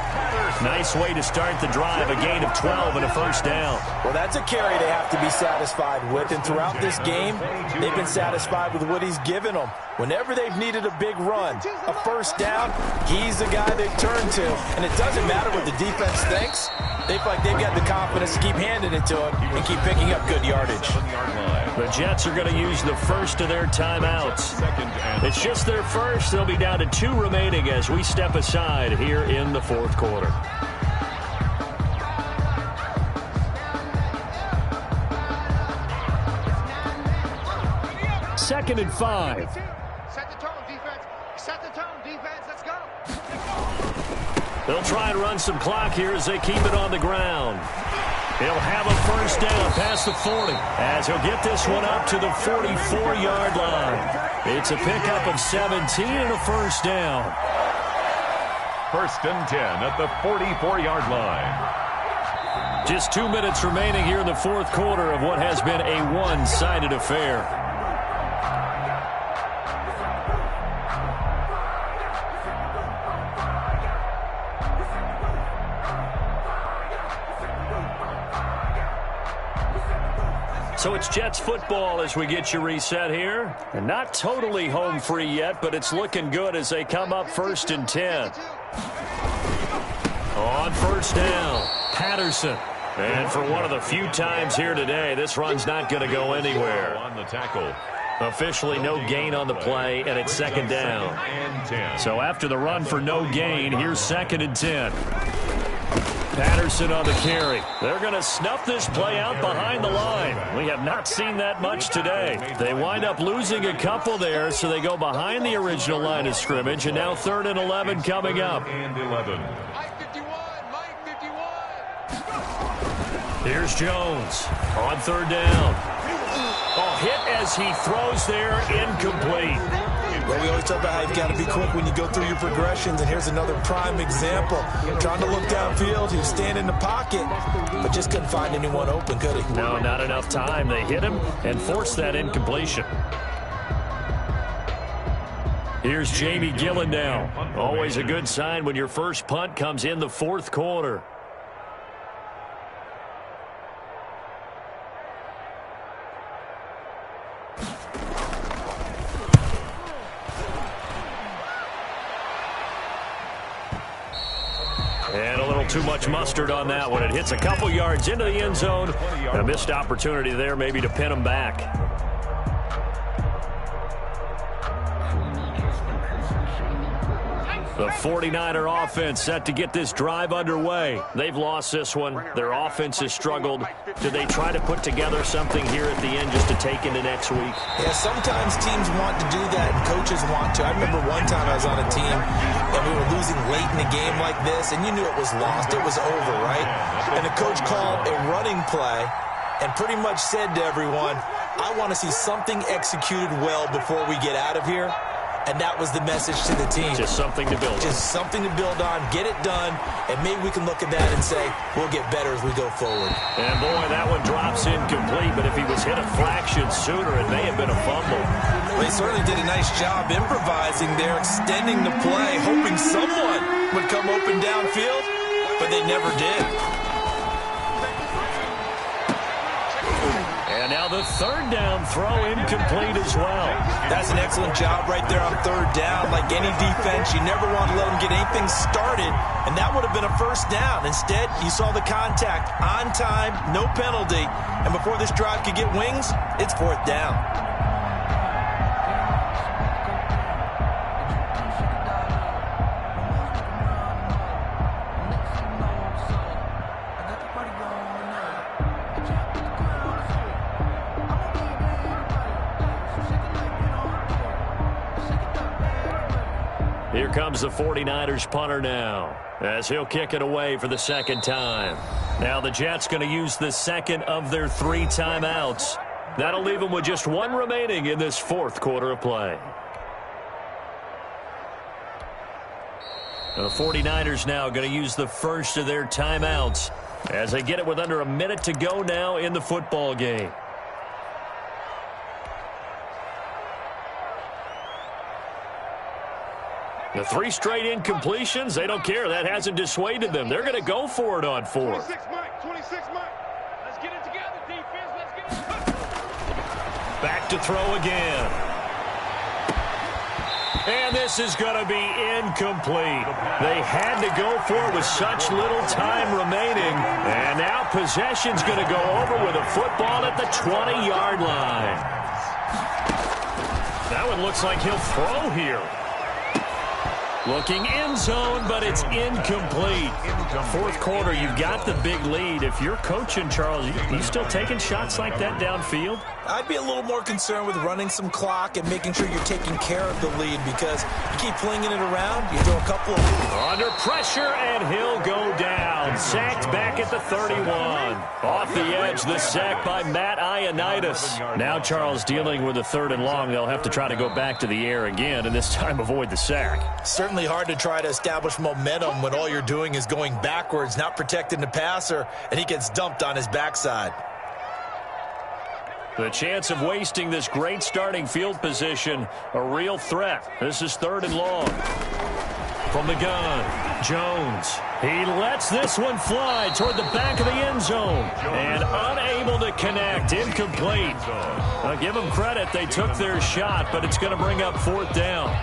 Nice way to start the drive, a gain of 12 and a 1st down. Well, that's a carry they have to be satisfied with, and throughout this game, they've been satisfied with what he's given them. Whenever they've needed a big run, a 1st down, he's the guy they've turned to. And it doesn't matter what the defense thinks. They feel like they've got the confidence to keep handing it to him and keep picking up good yardage. The Jets are going to use the first of their timeouts. It's just their first. They'll be down to 2 remaining as we step aside here in the 4th quarter. Second and 5. Set the tone, defense. Set the tone, defense. Let's go. They'll try and run some clock here as they keep it on the ground. He'll have a 1st down past the 40 as he'll get this one up to the 44-yard line. It's a pickup of 17 and a 1st down. 1st and 10 at the 44-yard line. Just 2 minutes remaining here in the 4th quarter of what has been a one-sided affair. So it's Jets football as we get you reset here. And not totally home free yet, but it's looking good as they come up 1st and 10. On 1st down, Patterson. And for one of the few times here today, this run's not going to go anywhere. On the tackle. Officially no gain on the play, and it's 2nd down. So after the run for no gain, here's 2nd and 10. Patterson on the carry. They're going to snuff this play out behind the line. We have not seen that much today. They wind up losing a couple there, so they go behind the original line of scrimmage, and now 3rd and 11 coming up. And 11. Mike 51, Mike 51. Here's Jones on 3rd down. Oh, hit as he throws there, incomplete. Well, we always talk about how you've got to be quick when you go through your progressions, and here's another prime example. Trying to look downfield, he was standing in the pocket, but just couldn't find anyone open, could he? No, not enough time. They hit him and forced that incompletion. Here's Jamie Gillen now. Always a good sign when your first punt comes in the fourth quarter. And a little too much mustard on that one. It hits a couple yards into the end zone. A missed opportunity there maybe to pin him back. The 49er offense set to get this drive underway. They've lost this one. Their offense has struggled. Do they try to put together something here at the end just to take into next week? Yeah, sometimes teams want to do that and coaches want to. I remember one time I was on a team and we were losing late in a game like this, and you knew it was lost. It was over, right? And the coach called a running play and pretty much said to everyone, I want to see something executed well before we get out of here. And that was the message to the team. Just something to build on. Just something to build on, get it done, and maybe we can look at that and say, we'll get better as we go forward. And boy, that one drops incomplete, but if he was hit a fraction sooner, it may have been a fumble. Well, they certainly did a nice job improvising there, extending the play, hoping someone would come open downfield, but they never did. And now the third down throw incomplete as well. That's an excellent job right there on third down. Like any defense, you never want to let them get anything started, and that would have been a first down. Instead, you saw the contact on time, no penalty, and before this drive could get wings, it's fourth down. Here comes the 49ers punter now, as he'll kick it away for the second time. Now the Jets going to use the second of their 3 timeouts. That'll leave them with just 1 remaining in this fourth quarter of play. The 49ers now going to use the first of their timeouts as they get it with under a minute to go now in the football game. The 3 straight incompletions, they don't care. That hasn't dissuaded them. They're going to go for it on 4th. 26 Mike. Let's get it together, defense. Let's get it. Back to throw again. And this is going to be incomplete. They had to go for it with such little time remaining. And now possession's going to go over with a football at the 20-yard line. That one looks like he'll throw here. Looking end zone, but it's incomplete. Fourth quarter, you've got the big lead. If you're coaching, Charles, you still taking shots like that downfield? I'd be a little more concerned with running some clock and making sure you're taking care of the lead, because you keep flinging it around, you throw a couple of... Under pressure, and he'll go down. Sacked back at the 31. Off the edge, the sack by Matt Ioannidis. Now Charles dealing with a 3rd and long. They'll have to try to go back to the air again, and this time avoid the sack. Certainly hard to try to establish momentum when all you're doing is going backwards, not protecting the passer, and he gets dumped on his backside. The chance of wasting this great starting field position, a real threat. This is 3rd and long. From the gun, Jones. He lets this one fly toward the back of the end zone. And unable to connect, incomplete. I'll give them credit, they took their shot, but it's going to bring up 4th down.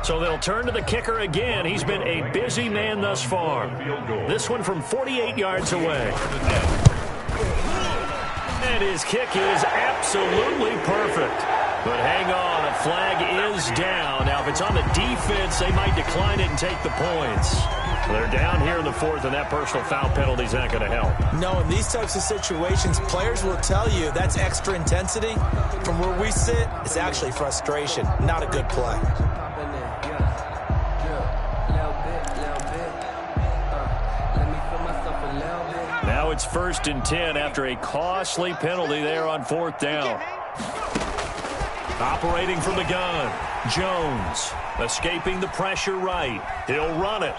So they'll turn to the kicker again. He's been a busy man thus far. This one from 48 yards away. And his kick is absolutely perfect. But hang on, a flag is down. Now, if it's on the defense, they might decline it and take the points. They're down here in the 4th, and that personal foul penalty is not going to help. No, in these types of situations, players will tell you that's extra intensity. From where we sit, it's actually frustration, not a good play. Now it's 1st and 10 after a costly penalty there on 4th down. Operating from the gun, Jones escaping the pressure right. He'll run it.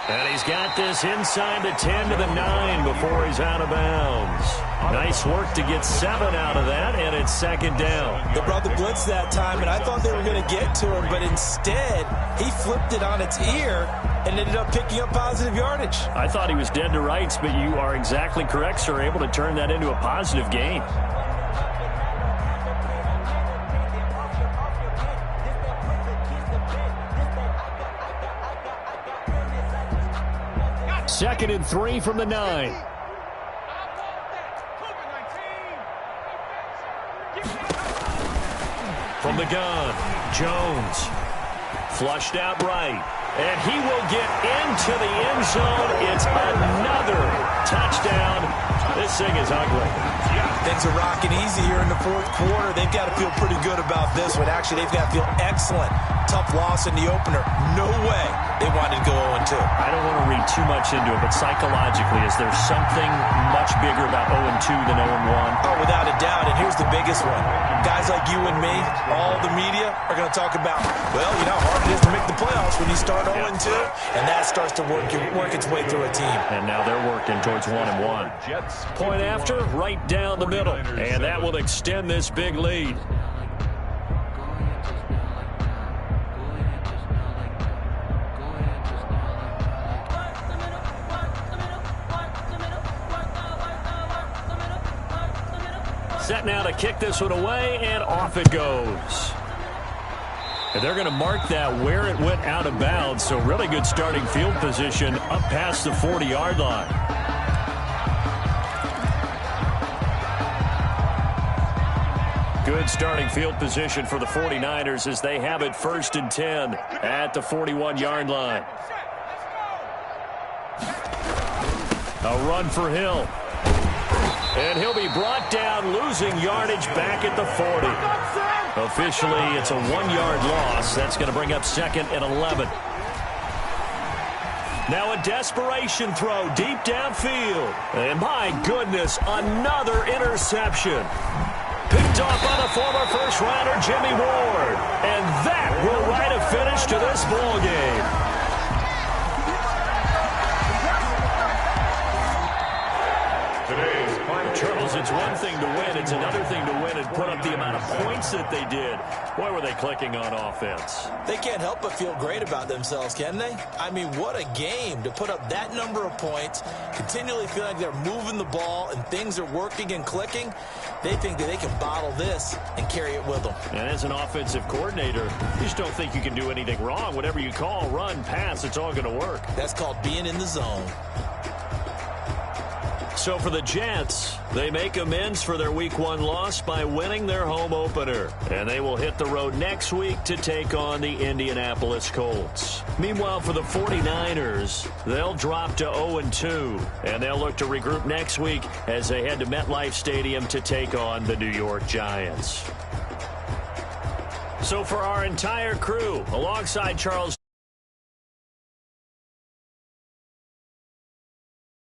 And he's got this inside the 10 to the 9 before he's out of bounds. Nice work to get 7 out of that, and it's second down. They brought the blitz that time, and I thought they were going to get to him, but instead he flipped it on its ear and ended up picking up positive yardage. I thought he was dead to rights, but you are exactly correct, sir, able to turn that into a positive gain. Second and 3 from the 9. From the gun, Jones flushed out right, and he will get into the end zone. It's another touchdown. This thing is ugly. Things are rocking easy here in the fourth quarter. They've got to feel pretty good about this one. Actually, they've got to feel excellent. Tough loss in the opener. No way they wanted to go 0-2. I don't want to read too much into it, but psychologically, is there something much bigger about 0-2 than 0-1? Oh, without a doubt, and here's the biggest one. Guys like you and me, all the media, are going to talk about, well, you know how hard it is to make the playoffs when you start 0-2, and that starts to work its way through a team. And now they're working towards 1-1. Point after, right down the middle, and that will extend this big lead. Set now to kick this one away, and off it goes. And they're going to mark that where it went out of bounds, so really good starting field position up past the 40-yard line. Good starting field position for the 49ers as they have it 1st and 10 at the 41-yard line. A run for Hill. And he'll be brought down, losing yardage back at the 40. Officially, it's a 1-yard loss. That's going to bring up 2nd and 11. Now a desperation throw deep downfield. And my goodness, another interception. Picked off by the former first-rounder Jimmy Ward. And that will write a finish to this ball game. Charles, it's one thing to win. It's another thing to win and put up the amount of points that they did. Boy, were they clicking on offense. They can't help but feel great about themselves, can they? I mean, what a game to put up that number of points, continually feel like they're moving the ball and things are working and clicking. They think that they can bottle this and carry it with them. And as an offensive coordinator, you just don't think you can do anything wrong. Whatever you call, run, pass, it's all going to work. That's called being in the zone. So for the Jets, they make amends for their Week 1 loss by winning their home opener. And they will hit the road next week to take on the Indianapolis Colts. Meanwhile, for the 49ers, they'll drop to 0-2. And they'll look to regroup next week as they head to MetLife Stadium to take on the New York Giants. So for our entire crew, alongside Charles